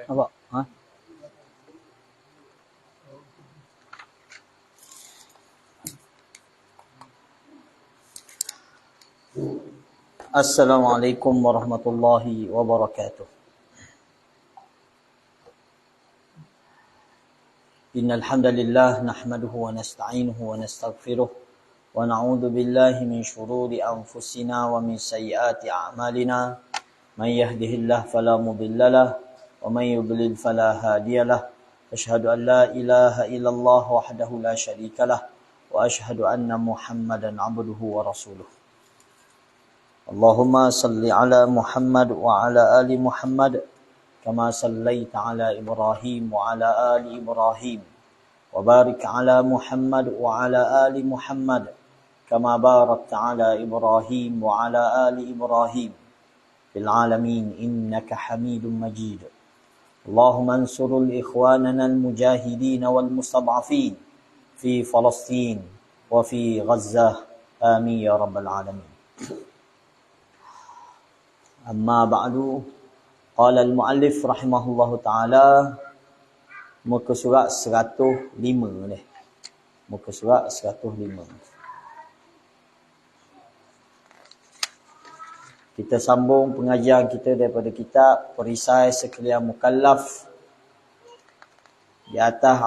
Apa? Ha? Assalamualaikum warahmatullahi wabarakatuh. Innal hamdalillah nahmaduhu wa nasta'inuhu wa nastaghfiruh wa na'udzu billahi min shururi anfusina wa min sayyiati a'malina. Man yahdihillahu fala mudhillalah wa man yudlil fala hadiyalah. Asyhadu an la ilaha illallah wahdahu la syarikalah wa asyhadu anna Muhammadan 'abduhu wa rasuluh. Allahumma salli ala Muhammad wa ala ali Muhammad kama sallaita ala Ibrahim wa ala ali Ibrahim wa barik ala Muhammad wa ala ali Muhammad kama barakta ala Ibrahim wa ala ali Ibrahim fil alamin innaka Hamidum Majid. Allahumma ansurul ikhwanana al-mujahidin wal mustad'afin fi Palestin wa fi Gaza. Amin ya rabbal alamin. Amma ba'du, qala al-muallif rahimahullahu ta'ala, muka surat 105 ni. Muka surat 105. Kita sambung pengajian kita daripada kitab Perisai Sekalian Mukallaf di atas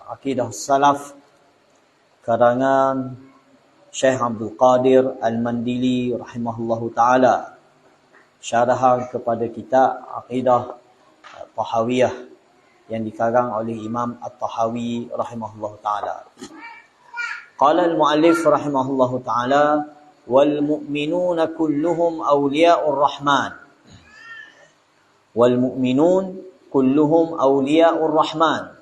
akidah salaf karangan Syekh Abdul Qadir Al-Mandili rahimahullahu ta'ala, syarahan kepada kitab Aqidah Tahawiyah yang dikarang oleh Imam At-Tahawi rahimahullahu ta'ala. Qala al-muallif rahimahullahu ta'ala, wal mu'minuna kulluhum awliya'ur rahman. Wal mu'minun kulluhum awliya'ur rahman.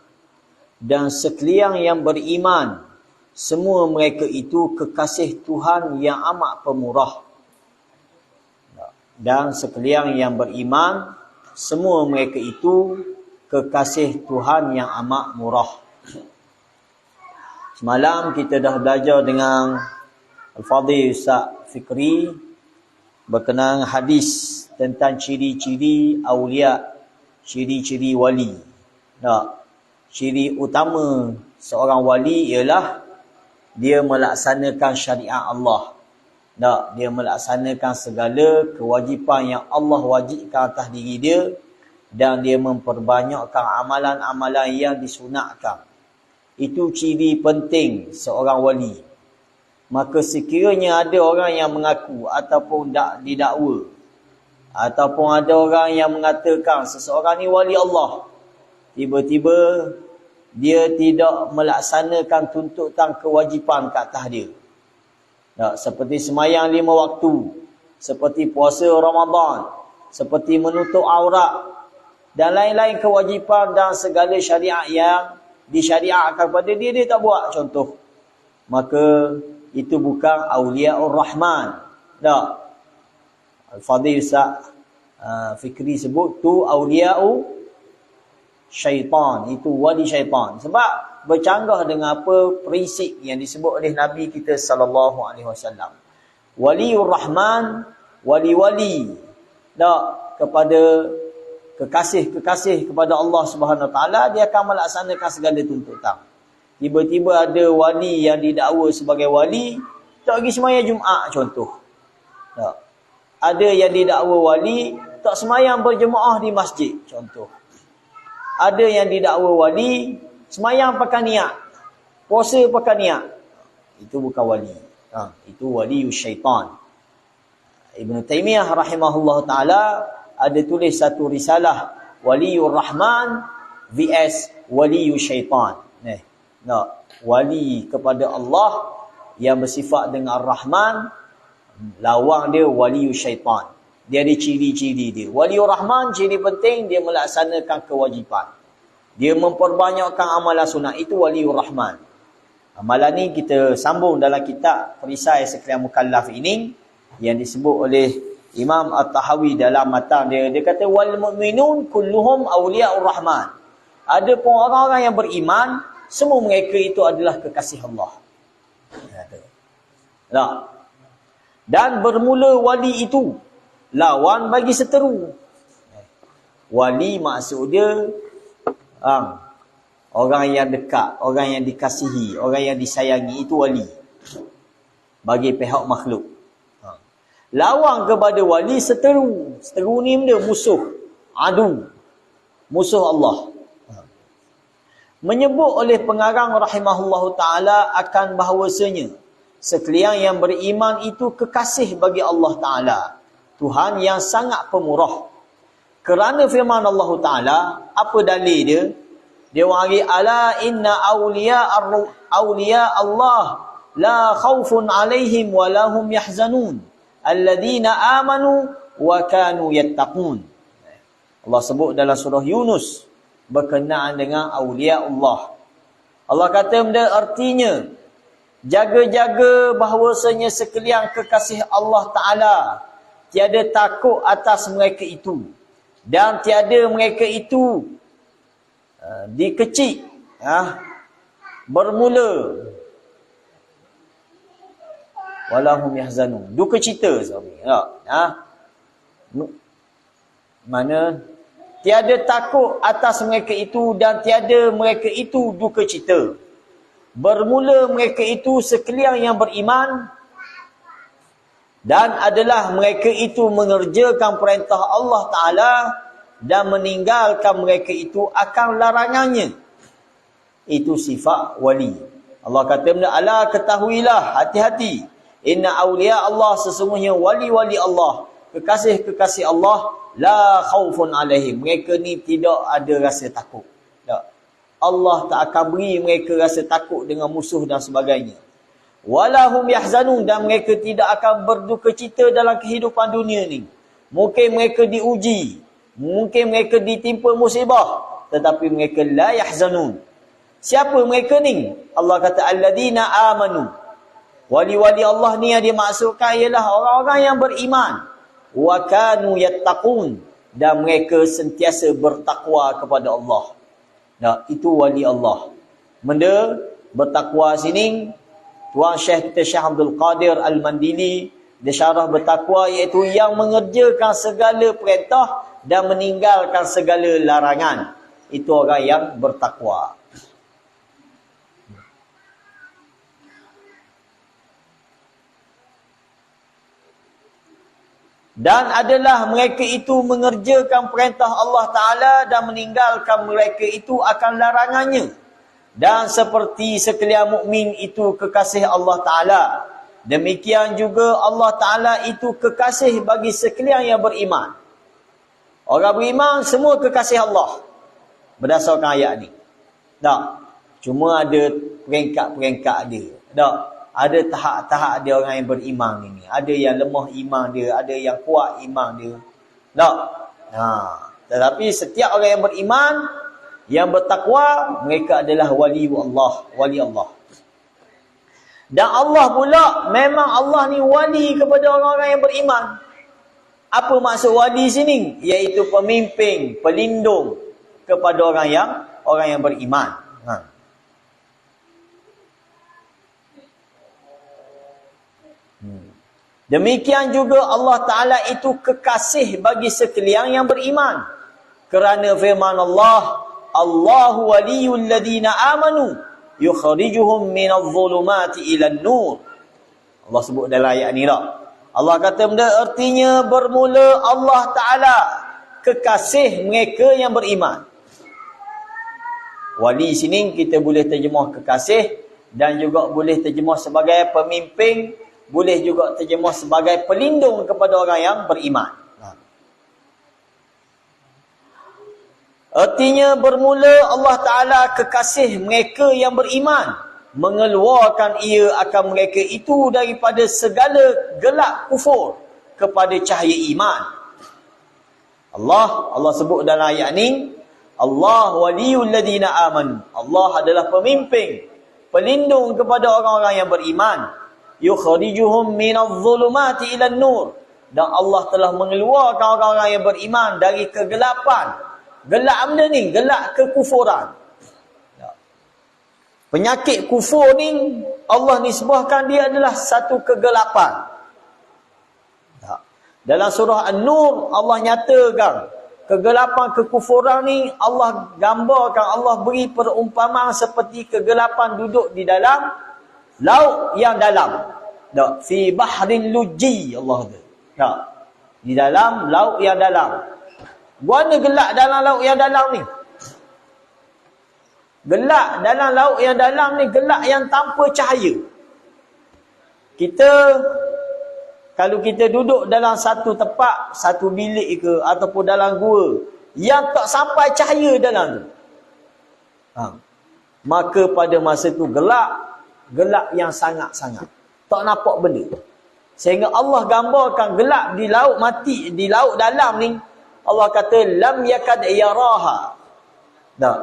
Dan sekalian yang beriman, semua mereka itu kekasih Tuhan yang amat pemurah. Dan sekalian yang beriman, semua mereka itu kekasih Tuhan yang amat murah. Semalam kita dah belajar dengan Al-Fadhil Ustaz Fikri berkenaan hadis tentang ciri-ciri awliya, ciri-ciri wali. Ciri utama seorang wali ialah dia melaksanakan syariat Allah. Dia melaksanakan segala kewajipan yang Allah wajibkan atas diri dia dan dia memperbanyakkan amalan-amalan yang disunatkan. Itu ciri penting seorang wali. Maka sekiranya ada orang yang mengaku ataupun didakwa, ataupun ada orang yang mengatakan seseorang ni wali Allah, tiba-tiba dia tidak melaksanakan tuntutan kewajipan ke atas dia. Seperti sembahyang 5 waktu, seperti puasa Ramadan, seperti menutup aurat dan lain-lain kewajipan dan segala syariat yang disyariatkan kepada dia, dia tak buat contoh. Maka itu bukan awliya'ur rahman. Al-Fadhil Ustaz Fikri sebut tu awliya'u syaitan, itu wali syaitan. Sebab bercanggah dengan apa prinsip yang disebut oleh Nabi kita sallallahu alaihi wasallam. Waliur Rahman, wali-wali kepada kekasih-kekasih kepada Allah Subhanahu wa taala, dia akan melaksanakan segala tuntutan. Tiba-tiba ada wali yang didakwa sebagai wali tak pergi sembahyang Jumaat contoh. Ada yang didakwa wali tak sembahyang berjemaah di masjid contoh. Ada yang didakwa wali sembahyang pakai niat, puasa pakai niat. Itu bukan wali. Itu wali syaitan. Ibn Taymiyah rahimahullah ta'ala ada tulis satu risalah, Waliur Rahman vs Waliyu Syaitan. Wali kepada Allah yang bersifat dengan Rahman, lawan dia Waliyu Syaitan. Dia ada ciri-ciri dia. Waliur Rahman, ciri penting dia melaksanakan kewajipan. Dia memperbanyakkan amalan sunat. Itu Waliur Rahman. Amalan ni kita sambung dalam kitab Perisai Sekalian Mukallaf ini yang disebut oleh Imam At-Tahawi dalam matan dia. Dia kata wal mu'minun kulluhum awliya'ur rahman. Ada pun orang-orang yang beriman, semua mereka itu adalah kekasih Allah. Dan bermula wali itu lawan bagi seteru. Wali maksud dia orang yang dekat, orang yang dikasihi, orang yang disayangi, itu wali bagi pihak makhluk. Lawang kepada wali seteru. Seteru ni benda musuh, adu, musuh Allah. Menyebut oleh pengarang rahimahullahu ta'ala akan bahawasanya sekalian yang beriman itu kekasih bagi Allah Ta'ala, Tuhan yang sangat pemurah. Kerana firman Allah Ta'ala, apa dalil dia? Dia wari, ala inna awliya Allah la khawfun alaihim wa lahum yahzanun alladhina amanu wa kanu yattaqun. Allah sebut dalam surah Yunus berkenaan dengan awliya Allah. Allah kata benda artinya jaga-jaga bahawasanya sekalian kekasih Allah Ta'ala tiada takut atas mereka itu, dan tiada mereka itu dikecil bermula walahum yahzanun, duka cita mana tiada takut atas mereka itu dan tiada mereka itu duka cita. Bermula mereka itu sekalian yang beriman, dan adalah mereka itu mengerjakan perintah Allah Ta'ala dan meninggalkan mereka itu akan larangannya. Itu sifat wali. Allah kata benda, ala ketahuilah, hati-hati, inna awliya Allah, sesungguhnya wali-wali Allah, kekasih-kekasih Allah, la khawfun alaihim, mereka ni tidak ada rasa takut. Tak. Allah tak akan beri mereka rasa takut dengan musuh dan sebagainya. Walahum yahzanun, dan mereka tidak akan berduka cita dalam kehidupan dunia ni. Mungkin mereka diuji, mungkin mereka ditimpa musibah, tetapi mereka la yahzanun. Siapa mereka ni? Allah kata alladhina amanu. Wali-wali Allah ni yang dimaksudkan ialah orang-orang yang beriman. Wa kanu yattaqun, dan mereka sentiasa bertakwa kepada Allah. Nah, itu wali Allah. Benda bertakwa sini, Tuan Syekh kita Syekh Abdul Qadir Al-Mandili, dia syarah bertakwa iaitu yang mengerjakan segala perintah dan meninggalkan segala larangan. Itu orang yang bertakwa. Dan adalah mereka itu mengerjakan perintah Allah Ta'ala dan meninggalkan mereka itu akan larangannya. Dan seperti sekalian mukmin itu kekasih Allah Ta'ala, demikian juga Allah Ta'ala itu kekasih bagi sekalian yang beriman. Orang beriman semua kekasih Allah berdasarkan ayat ni. Tak. Cuma ada peringkat-peringkat dia. Tak. Ada tahap-tahap dia orang yang beriman ini. Ada yang lemah iman dia, ada yang kuat iman dia. Tak. Tetapi setiap orang yang beriman, yang bertakwa, mereka adalah wali Allah, wali Allah. Dan Allah pula, memang Allah ni wali kepada orang-orang yang beriman. Apa maksud wali sini? Iaitu pemimpin, pelindung kepada orang yang beriman. Demikian juga Allah Ta'ala itu kekasih bagi sekalian yang beriman. Kerana firman Allah, Allahu waliyul ladhina amanu yukhrijuhum minadh dhulumati ilan nur. Allah sebut dalam ayat ni tak? Allah kata benda artinya bermula Allah Ta'ala kekasih mereka yang beriman. Wali sini kita boleh terjemah kekasih, dan juga boleh terjemah sebagai pemimpin, boleh juga terjemah sebagai pelindung kepada orang yang beriman. Artinya bermula Allah Ta'ala kekasih mereka yang beriman, mengeluarkan ia akan mereka itu daripada segala gelap kufur kepada cahaya iman. Allah sebut dalam ayat ni, Allah waliyul ladina amanu. Allah adalah pemimpin, pelindung kepada orang-orang yang beriman. Yukhrijuhum minadh dhulumati ilan nur. Dan Allah telah mengeluarkan orang-orang yang beriman dari kegelapan. Gelap benda ni, gelap kekufuran. Penyakit kufur ni, Allah nisbahkan dia adalah satu kegelapan. Dalam surah An-Nur, Allah nyatakan kegelapan kekufuran ni Allah gambarkan, Allah beri perumpamaan seperti kegelapan duduk di dalam laut yang dalam. Tak, fi bahrin luji Allah kata. Tak. Di dalam laut yang dalam. Mana gelap dalam laut yang dalam ni? Gelap dalam laut yang dalam ni, gelap yang tanpa cahaya. Kita, kalau kita duduk dalam satu tempat, satu bilik ke, ataupun dalam gua, yang tak sampai cahaya dalam tu, maka pada masa tu gelap yang sangat-sangat. Tak nampak benda. Sehingga Allah gambarkan gelap di laut mati, di laut dalam ni, Allah kata, lam yakad yaraha. Tak.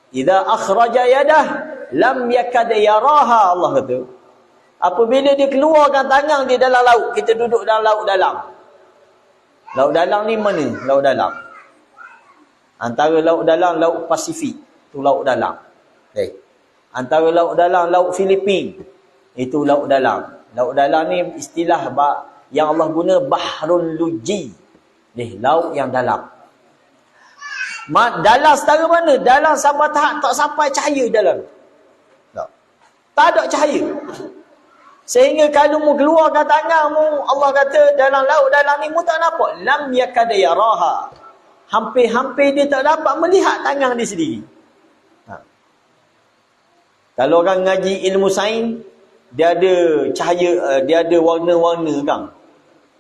Idza akhraja yadah lam yakad yaraha, Allah kata. Apabila dia keluarkan tangan dia dalam laut, kita duduk dalam laut dalam. Laut dalam ni mana? Laut dalam. Antara laut dalam, laut Pasifik, tu laut dalam. Okay. Antara laut dalam, laut Filipin, itu laut dalam. Laut dalam ni istilah yang Allah guna bahrul luji. Laut yang dalam. Dalam setara mana? Dalam sampai tahap tak sampai cahaya dalam. Tak ada cahaya. Sehingga kalau mu keluarkan tanganmu, Allah kata dalam laut dalam ni mu tak nampak. Lam yakad yaraha. Hampir-hampir dia tak dapat melihat tangan dia sendiri. Kalau orang ngaji ilmu sains, dia ada cahaya, dia ada warna-warna kan.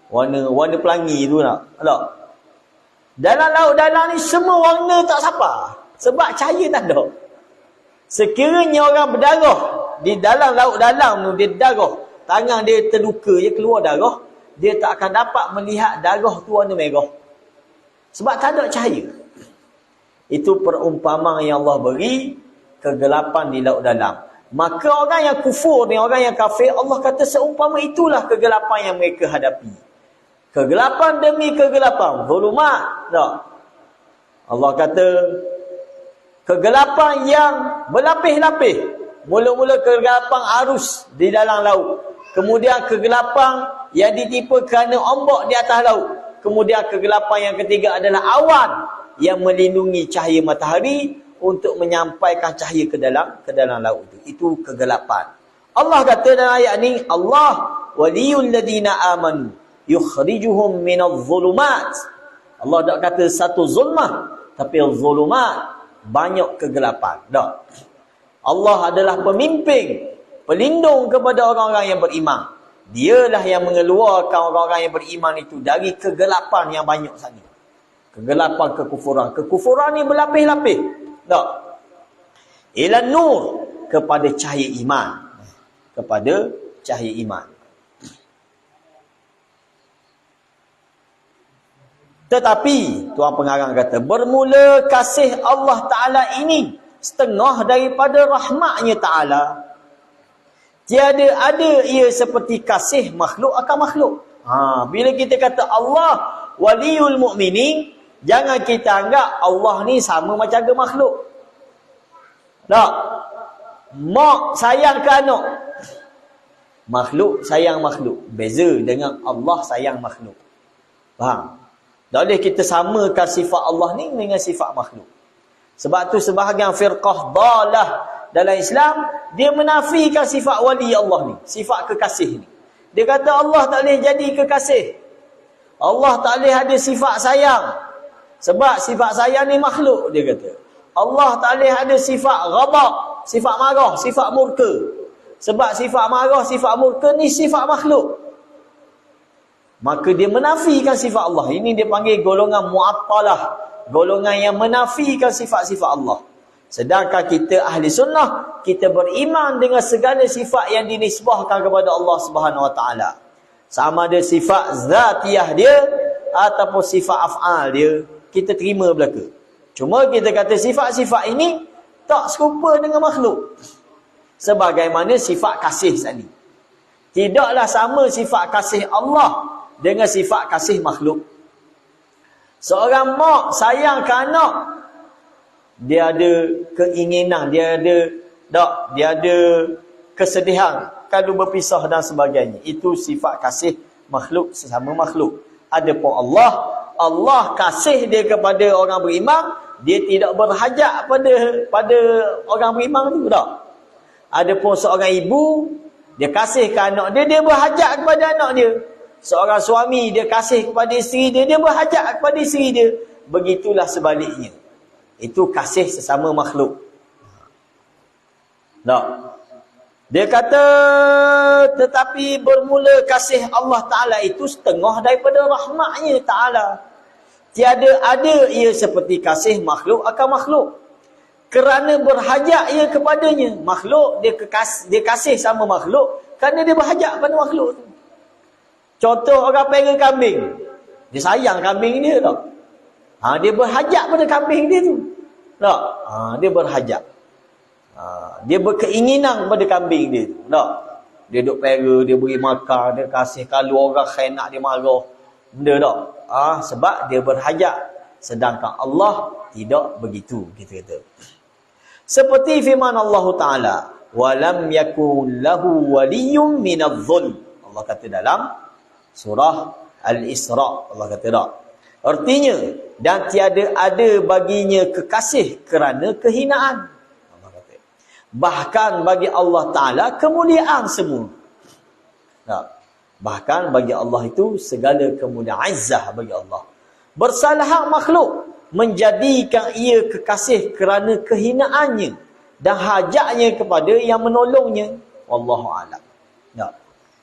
Warna pelangi tu nak. Tak? Dalam laut dalam ni semua warna tak sampai. Sebab cahaya tak ada. Sekiranya orang berdarah di dalam laut dalam tu, dia darah, tangan dia terluka, dia keluar darah, dia tak akan dapat melihat darah tu warna merah. Sebab tak ada cahaya. Itu perumpamaan yang Allah beri, kegelapan di laut dalam. Maka orang yang kufur ni, orang yang kafir, Allah kata seumpama itulah kegelapan yang mereka hadapi. Kegelapan demi kegelapan, zulumat. Tak. Allah kata kegelapan yang berlapis-lapis. Mula-mula kegelapan arus di dalam laut. Kemudian kegelapan yang ditipu kerana ombak di atas laut. Kemudian kegelapan yang ketiga adalah awan yang melindungi cahaya matahari untuk menyampaikan cahaya ke dalam laut itu. Itu kegelapan. Allah kata dalam ayat ni, Allah waliyul ladina amanu yukhrijuhum minadh zulumat. Allah tak kata satu zulmah, tapi zulumat, banyak kegelapan. Tak. Allah adalah pemimpin, pelindung kepada orang-orang yang beriman. Dialah yang mengeluarkan orang-orang yang beriman itu dari kegelapan yang banyak tadi. Kegelapan kekufuran. Kekufuran ni berlapis-lapis. Tak. Ila nur, kepada cahaya iman. Kepada cahaya iman. Tetapi, Tuan Pengarang kata, bermula kasih Allah Ta'ala ini setengah daripada rahmatnya Ta'ala. Tiada ada ia seperti kasih makhluk akan makhluk. Bila kita kata Allah waliyul mu'minin, jangan kita anggap Allah ni sama macam ke makhluk. Tak. Mak sayang ke anak. Makhluk sayang makhluk. Beza dengan Allah sayang makhluk. Faham? Tak boleh kita samakan sifat Allah ni dengan sifat makhluk. Sebab tu sebahagian firqah dalah dalam Islam, dia menafikan sifat wali Allah ni, sifat kekasih ni. Dia kata Allah tak boleh jadi kekasih. Allah tak boleh ada sifat sayang. Sebab sifat sayang ni makhluk, dia kata. Allah tak boleh ada sifat ghadab, sifat marah, sifat murka. Sebab sifat marah, sifat murka ni sifat makhluk. Maka dia menafikan sifat Allah. Ini dia panggil golongan mu'attalah. Golongan yang menafikan sifat-sifat Allah. Sedangkan kita ahli sunnah, kita beriman dengan segala sifat yang dinisbahkan kepada Allah Subhanahu Wa Taala. Sama ada sifat zatiyah dia ataupun sifat af'al dia, kita terima belaka. Cuma kita kata sifat-sifat ini tak serupa dengan makhluk. Sebagaimana sifat kasih tadi. Tidaklah sama sifat kasih Allah dengan sifat kasih makhluk. Seorang mak sayang ke anak, dia ada keinginan, dia ada kesedihan kalau berpisah dan sebagainya. Itu sifat kasih makhluk sesama makhluk. Adapun Allah Allah kasih dia kepada orang beriman, dia tidak berhajat pada orang beriman tu tak. Adapun seorang ibu, dia kasih ke anak dia, dia berhajat kepada anak dia. Seorang suami, dia kasih kepada isteri dia, dia berhajat kepada isteri dia. Begitulah sebaliknya. Itu kasih sesama makhluk. Tak. Dia kata, tetapi bermula kasih Allah Ta'ala itu setengah daripada rahmatnya Ta'ala. Tiada ada ia seperti kasih makhluk akan makhluk. Kerana berhajat ia kepadanya. Makhluk, dia kasih sama makhluk kerana dia berhajat pada makhluk tu. Contoh orang pera kambing. Dia sayang kambing dia tak? Dia berhajat pada kambing dia tu. Tak? Dia berhajat. Dia berkeinginan pada kambing dia tu. Tak? Dia duk pera, dia beri makan, dia kasih. Kalau orang khianat dia marah. Benda tak? Sebab dia berhajat. Sedangkan Allah tidak begitu, kita kata. Seperti firman Allah Ta'ala, walam yakun lahu waliyyun minadh-dhulm. Allah kata dalam surah Al-Isra, Allah kata tak. Artinya, dan tiada ada baginya kekasih kerana kehinaan. Allah kata. Bahkan bagi Allah Ta'ala kemuliaan semua. Tak. Bahkan bagi Allah itu segala kemuliaan, izzah bagi Allah. Bersalah hak makhluk menjadikan ia kekasih kerana kehinaannya dan hajatnya kepada yang menolongnya. Wallahu a'lam. Ya.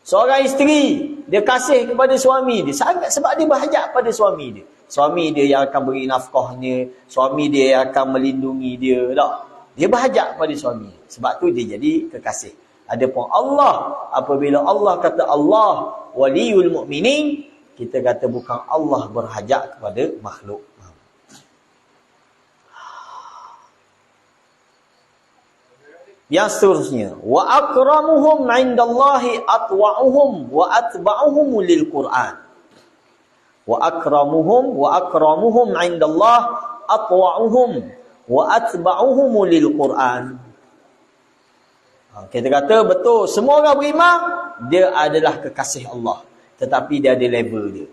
Seorang isteri, dia kasih kepada suami dia sangat sebab dia berhajat pada suami dia. Suami dia yang akan beri nafkahnya, suami dia yang akan melindungi dia. Tak? Dia berhajat pada suami. Sebab tu dia jadi kekasih. Adapun Allah, apabila Allah kata Allah waliyul mu'minin, kita kata bukan Allah berhajat kepada makhluk. Yang seterusnya, wa akramuhum 'indallahi atwa'uhum wa atba'uhum lil Qur'an. Wa akramuhum 'indallah atwa'uhum wa atba'uhum lil Qur'an. Kita kata betul, semua orang beriman dia adalah kekasih Allah, tetapi dia ada level dia.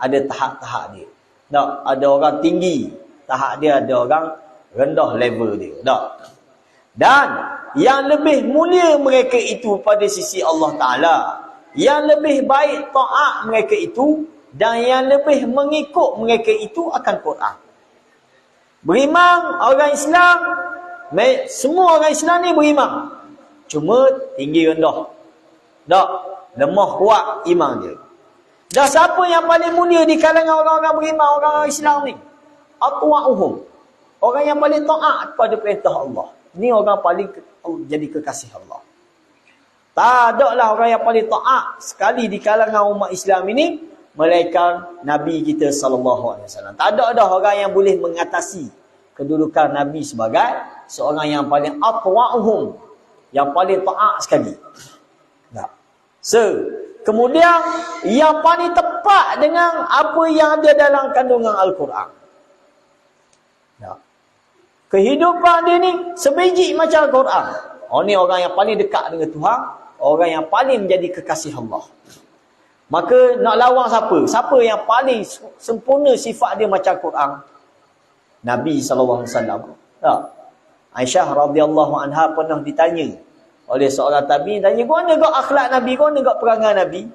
Ada tahap-tahap dia. Tak, ada orang tinggi tahap dia, ada orang rendah level dia. Tak. Dan yang lebih mulia mereka itu pada sisi Allah Ta'ala, yang lebih baik taat mereka itu, dan yang lebih mengikut mereka itu akan Quran. Beriman orang Islam, semua orang Islam ni beriman, cuma tinggi rendah. Tak, lemah kuat iman dia. Dan siapa yang paling mulia di kalangan orang-orang beriman, orang-orang Islam ni? Atwa'uhum, orang yang paling taat kepada perintah Allah. Ni orang paling jadi kekasih Allah. Tak ada lah orang yang paling taat sekali di kalangan umat Islam ini melainkan Nabi kita SAW. Tak ada dah orang yang boleh mengatasi kedudukan Nabi sebagai seorang yang paling atwa'uhum, yang paling taat sekali. Tak. Kemudian yang paling tepat dengan apa yang ada dalam kandungan Al-Quran. Tak. Kehidupan dia ni sebiji macam Al-Quran. Ni orang yang paling dekat dengan Tuhan, orang yang paling menjadi kekasih Allah. Maka nak lawan siapa? Siapa yang paling sempurna sifat dia macam Al-Quran? Nabi SAW. Tak. Aisyah radhiyallahu anha pernah ditanya oleh seorang tabi'in, tanya, kau nak akhlak Nabi, kau nak perangai Nabi?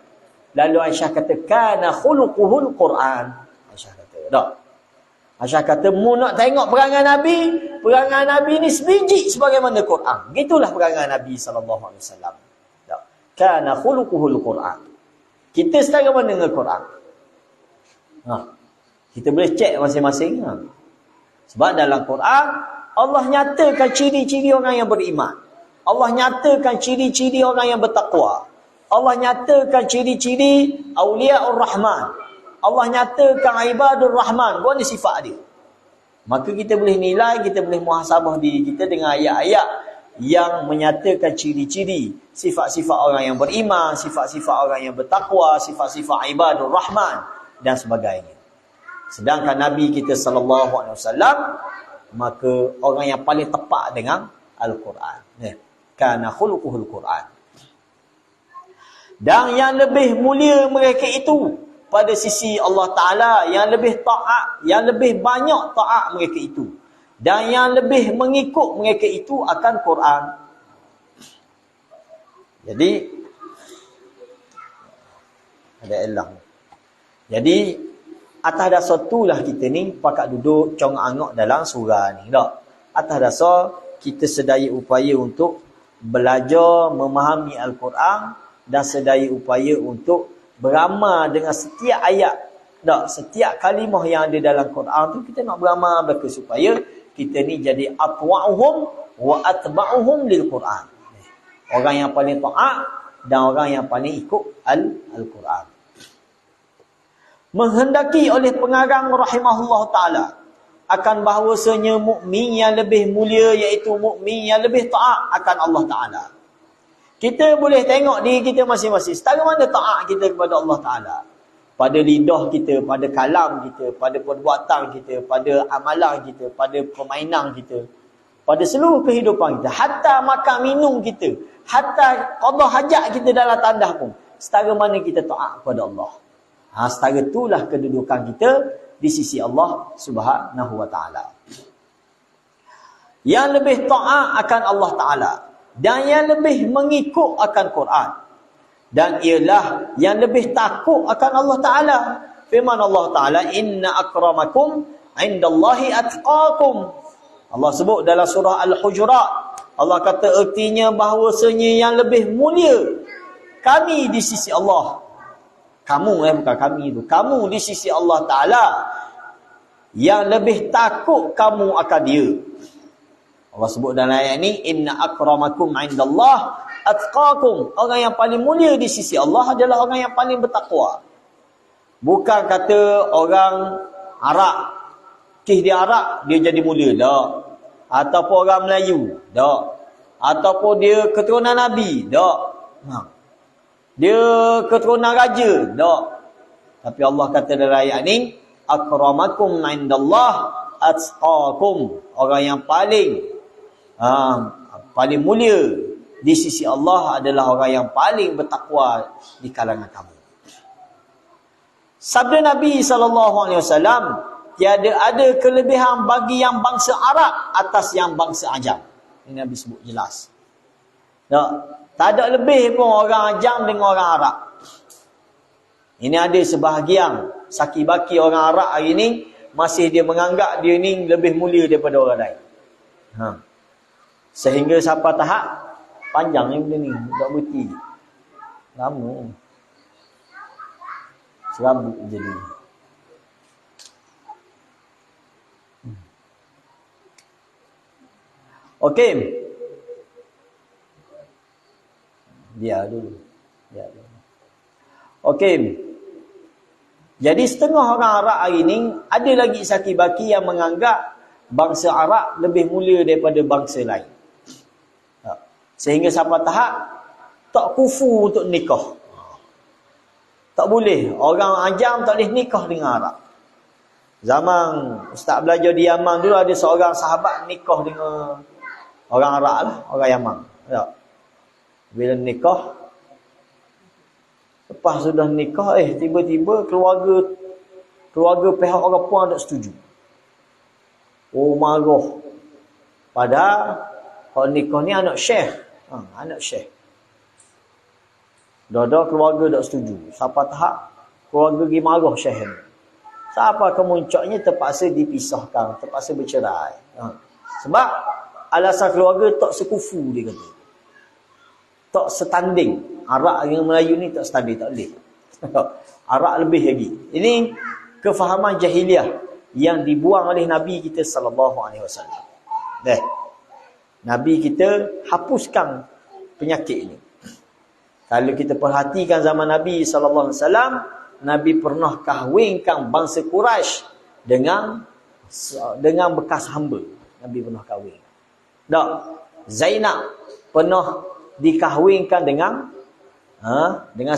Lalu Aisyah kata, kana khuluquhul Quran. Aisyah kata, tak. Aisyah kata, mu nak tengok perangai Nabi ni sebiji sebagaimana Quran. Gitulah perangai Nabi SAW. Kana khuluquhul Quran. Kita setara mana dengan Quran? Kita boleh cek masing-masing. Sebab dalam Quran, Allah nyatakan ciri-ciri orang yang beriman. Allah nyatakan ciri-ciri orang yang bertakwa. Allah nyatakan ciri-ciri Awliyaur Rahman. Allah nyatakan Ibadur Rahman. Bukan sifat dia. Maka kita boleh nilai, kita boleh muhasabah diri kita dengan ayat-ayat yang menyatakan ciri-ciri sifat-sifat orang yang beriman, sifat-sifat orang yang bertakwa, sifat-sifat Ibadur Rahman dan sebagainya. Sedangkan Nabi kita SAW, maka orang yang paling tepat dengan Al-Quran. Kana khuluquhul Quran. Dan yang lebih mulia mereka itu pada sisi Allah Ta'ala, yang lebih taat, yang lebih banyak taat mereka itu, dan yang lebih mengikut mereka itu akan Quran. Jadi ada elang. Jadi atas dasar itulah kita ni pakat duduk congak-angok dalam surah ni, tak? Atas dasar kita sedaya upaya untuk belajar memahami Al-Quran dan sedaya upaya untuk beramal dengan setiap ayat, tak? Setiap kalimah yang ada dalam Quran tu kita nak beramal belaka supaya kita ni jadi atwa'uhum wa atba'uhum lil Quran. Orang yang paling taat dan orang yang paling ikut Al-Quran. Menghendaki oleh pengarang rahimahullah ta'ala akan bahawasanya mukmin yang lebih mulia iaitu mukmin yang lebih taat akan Allah Ta'ala. Kita boleh tengok diri kita masing-masing, setara mana taat kita kepada Allah Ta'ala. Pada lidah kita, pada kalam kita, pada perbuatan kita, pada amalan kita, pada permainan kita, pada seluruh kehidupan kita, hatta makan minum kita, hatta qada hajat kita dalam tandas pun, setara mana kita taat kepada Allah. Setara itulah kedudukan kita di sisi Allah Subhanahu wa Ta'ala. Yang lebih taat akan Allah Ta'ala dan yang lebih mengikut akan Quran, dan ialah yang lebih takut akan Allah Ta'ala. Firman Allah Ta'ala, inna akramakum indallahi atqakum. Allah sebut dalam surah Al-Hujurat, Allah kata ertinya bahawasanya yang lebih mulia kami di sisi Allah. Kamu bukan kami itu. Kamu di sisi Allah Ta'ala yang lebih takut kamu akan dia. Allah sebut dalam ayat ni, inna akramakum indallah atqakum. Orang yang paling mulia di sisi Allah adalah orang yang paling bertakwa. Bukan kata orang Arab, kih dia Arab, dia jadi mulia. Tak. Ataupun orang Melayu. Tak. Ataupun dia keturunan Nabi. Tak. Dia keturunan raja. Tak. Tapi Allah kata dalam ayat ni, akramakum indallah atqakum. Orang yang paling mulia di sisi Allah adalah orang yang paling bertakwa di kalangan kamu. Sabda Nabi SAW, tiada ada kelebihan bagi yang bangsa Arab atas yang bangsa Ajam. Ini Nabi sebut jelas. Tak ada lebih pun orang Ajam dengan orang Arab. Ini ada sebahagian saki-baki orang Arab hari ni masih dia menganggap dia ni lebih mulia daripada orang lain. Sehingga sampai tahap panjang ni benda ni, tak berhenti. Lama. Serabut jadi. Okey. Biar dulu. Okey. Jadi setengah orang Arab hari ni ada lagi saki-baki yang menganggap bangsa Arab lebih mulia daripada bangsa lain. Sehingga sampai tahap tak kufu untuk nikah. Tak boleh. Orang Ajam tak boleh nikah dengan Arab. Zaman Ustaz belajar di Yaman dulu, ada seorang sahabat nikah dengan orang Arab lah, orang Yaman. Tak? Bila nikah, lepas sudah nikah, tiba-tiba keluarga pihak orang puan tak setuju. Oh, marah. Padahal kalau nikah ni anak syekh. Anak syekh. Dah keluarga tak setuju. Sampai tahap keluarga pergi marah syekh ni. Sampai kemuncaknya terpaksa dipisahkan, terpaksa bercerai. Sebab alasan keluarga tak sekufu, dia kata. Tak setanding. Arab dengan Melayu ni tak setanding, tak boleh. Arab lebih lagi. Ini kefahaman jahiliah yang dibuang oleh Nabi kita SAW. Nabi kita hapuskan penyakit ini. Kalau kita perhatikan zaman Nabi SAW, Nabi pernah kahwinkan bangsa Quraisy dengan bekas hamba. Nabi pernah kahwin. Tak. Zainab pernah dikahwinkan dengan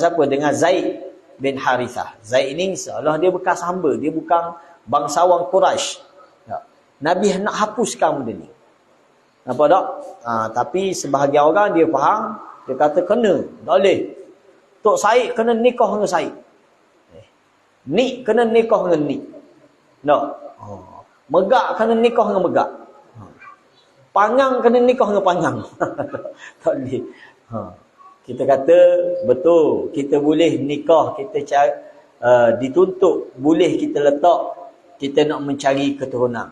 siapa? Dengan Zaid bin Harithah. Zaid ini seolah dia bekas hamba, dia bukan bangsawan Quraisy. Nabi nak hapuskan benda ni. Nampak tak? Tapi sebahagian orang dia faham, dia kata kena, tak boleh. Tok Said kena nikah dengan Said. Ni kena nikah dengan ni. No. Megak kena nikah dengan megak. Pangang kena nikah dengan pangang. Tak boleh. Kita kata betul, kita boleh nikah, kita dituntut, boleh kita letak, kita nak mencari keturunan.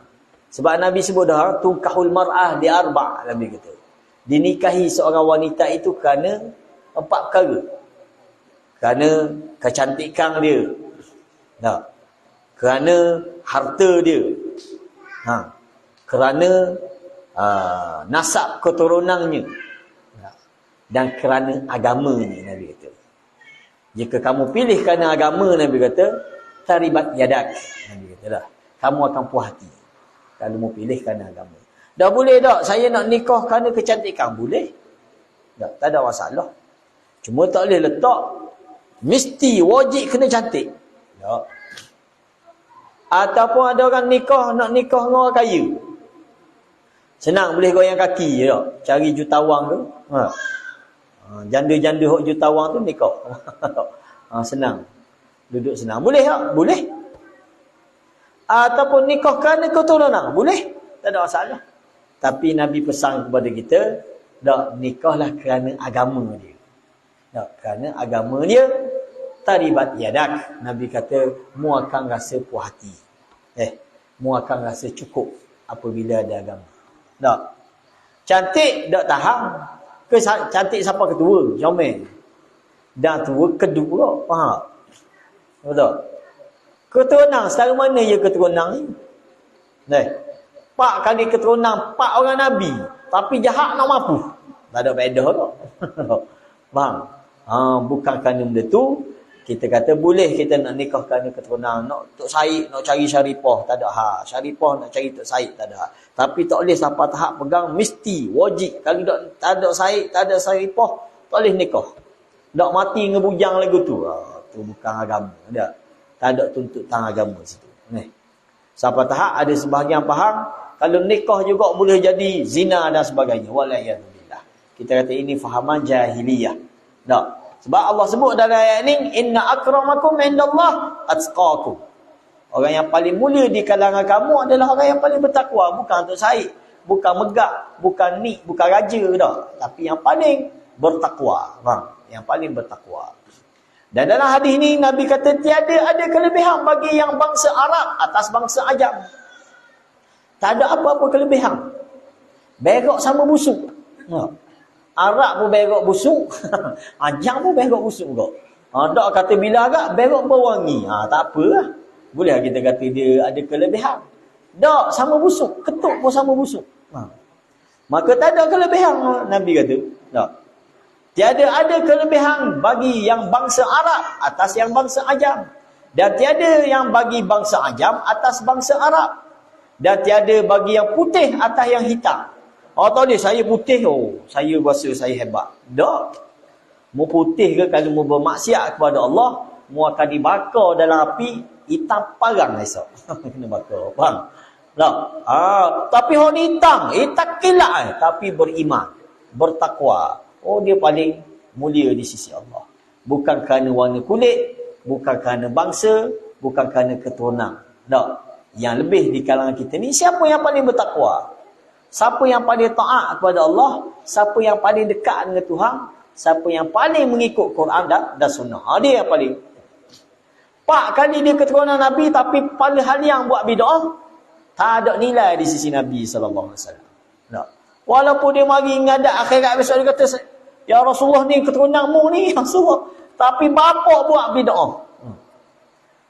Sebab Nabi sebut dah, tunkahul mar'ah di arba', Nabi kata. Dinikahi seorang wanita itu kerana 4 perkara. Kerana kecantikan dia. Tak. Kerana harta dia. Kerana nasab keturunannya. Dan kerana agamanya, Nabi kata. Jika kamu pilih kerana agama, Nabi kata, taribat yadak. Nabi kata lah, kamu akan puas hati kalau mau pilih kerana agama. Dah boleh tak saya nak nikah kerana kecantikan? Boleh. Tak ada masalah. Cuma tak boleh letak mesti wajib kena cantik. Tak. Ataupun ada orang nak nikah dengan orang kaya. Senang, boleh goyang kaki je tak? Cari jutawan tu. Janda-janda hok jutawan tu nikah. Senang. Duduk senang. Boleh tak? Boleh. Ataupun nikah kerana keturunan. Boleh. Tak ada masalah. Tapi Nabi pesan kepada kita, tak, nikahlah kerana agama dia. Tak, kerana agama dia, taribat yadak. Nabi kata, mu akan rasa puas hati. Mu akan rasa cukup apabila ada agama. Tak. Cantik, tak tahan. Cantik siapa ketua? Comel. Dan tua kedua pula. Faham? Betul? Keturunan, setara mana ya keturunan ni? Pak kali keturunan 4 orang Nabi. Tapi jahat nak mampu. Tak ada faedah tak? Faham? Bukan kerana benda tu, kita kata boleh kita nak nikah kerana keturunan. Nak Tok Said, nak cari Syarifah. Tak ada hak. Syarifah nak cari Tok Said. Tak ada hak. Tapi tak boleh sampai tahap pegang. Mesti, wajib. Kalau tak ada Said, tak ada Syarifah, tak boleh nikah. Tak mati ngebujang lagu tu. Tu bukan agama. Tak ada tuntutan agama situ. Sampai tahap ada sebahagian faham, kalau nikah juga boleh jadi zina dan sebagainya. Wallahiyazubillah. Kita kata ini fahaman jahiliyah. Tak. Sebab Allah sebut dalam ayat ni, inna akramakum indallah atqakum. Orang yang paling mulia di kalangan kamu adalah orang yang paling bertakwa. Bukan Tok Said, bukan megak, bukan ni, bukan raja dah. Tapi yang paling bertakwa. Yang paling bertakwa. Dan dalam hadis ni Nabi kata tiada ada kelebihan bagi yang bangsa Arab atas bangsa Ajam. Tak ada apa-apa kelebihan. Berak sama busuk. Arab pun berak busuk, Ajam pun berak busuk kok. Tak kata bila agak berak berwangi. Tak apalah. Boleh kita kata dia ada kelebihan. Tak, sama busuk, ketuk pun sama busuk. Maka tak ada kelebihan, Nabi kata. Tak. Tiada ada kelebihan bagi yang bangsa Arab atas yang bangsa Ajam. Dan tiada yang bagi bangsa Ajam atas bangsa Arab. Dan tiada bagi yang putih atas yang hitam. Tak boleh, saya putih, saya rasa saya hebat. Tak. Mu putih ke kalau mu bermaksiat kepada Allah, mu akan dibakar dalam api, hitam parang esok. Kena bakar. Faham? Tak. Tapi orang hitam kilat, tapi beriman, bertakwa. Dia paling mulia di sisi Allah. Bukan kerana warna kulit, bukan kerana bangsa, bukan kerana keturunan. Tak. Yang lebih di kalangan kita ni, siapa yang paling bertakwa? Siapa yang paling taat kepada Allah? Siapa yang paling dekat dengan Tuhan? Siapa yang paling mengikut Quran dan sunnah? Dia yang paling. 4 kali dia keturunan Nabi, tapi paling hal yang buat bid'ah, tak ada nilai di sisi Nabi SAW. Tak. Walaupun dia mari ngadak akhirat besok, dia kata, ya Rasulullah ni keturunanmu ni, Rasulullah. Tapi bapa buat bid'ah.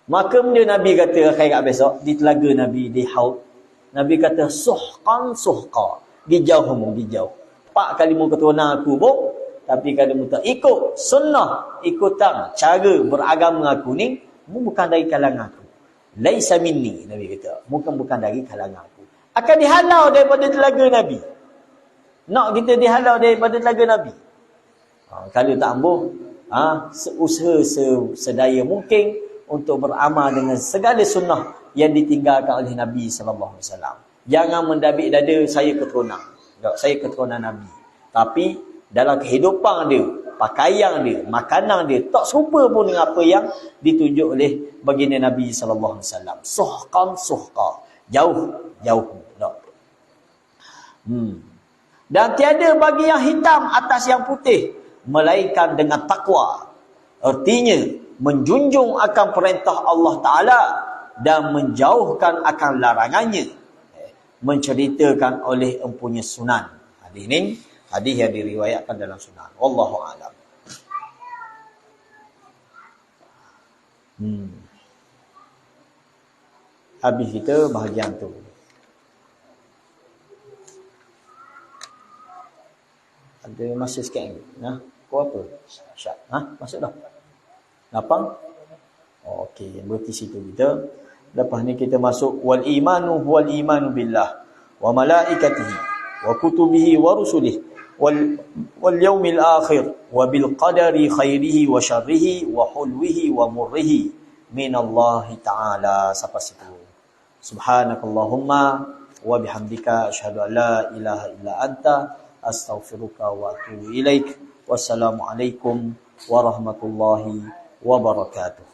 Maka benda Nabi kata akhirat besok, di telaga Nabi, di haud, Nabi kata, suhqan suhqa. Gijauhmu, gijauh. 4 kali mu keturunan aku pun, tapi kalau mu tak ikut sunnah, ikutan cara beragama aku ni, mu bukan dari kalangan aku. Laisa minni, Nabi kata. Bukan dari kalangan aku. Akan dihalau daripada telaga Nabi. Nak kita dihalau daripada telaga Nabi. Kalau tak ambuh, usaha sedaya mungkin untuk beramal dengan segala sunnah yang ditinggalkan oleh Nabi SAW. Jangan mendabik dada, saya keturunan. Saya keturunan Nabi. Tapi dalam kehidupan dia, pakaian dia, makanan dia tak serupa pun dengan apa yang ditunjuk oleh baginda Nabi sallallahu alaihi wasallam. Suhqa. Jauh. Tak. Dan tiada bagi yang hitam atas yang putih melainkan dengan takwa. Artinya menjunjung akan perintah Allah Ta'ala dan menjauhkan akan larangannya. Menceritakan oleh empunya sunan. Hadis ini hadis yang diriwayatkan dalam sunan. Wallahu a'lam. Habis kita bahagian tu. Ada masa sikit lagi. Kau apa? Syat. Masuk dah. Lapang? Oh, okey. Berhenti situ kita. Lepas ni kita masuk. Wal imanu huwal imanu billah. Wa malaikatihi. Wa kutubihi wa rusulihi. Wal yawmil akhir. Wa bil qadari khairihi wa syarrihi. Wa hulwihi wa murrihi. Minallahi ta'ala. Sampai situ. Subhanakallahumma. Wa bihamdika. Asyhadu an la ilaha illa anta. Astaghfiruka wa atubu ilaik. Wassalamualaikum warahmatullahi wabarakatuh.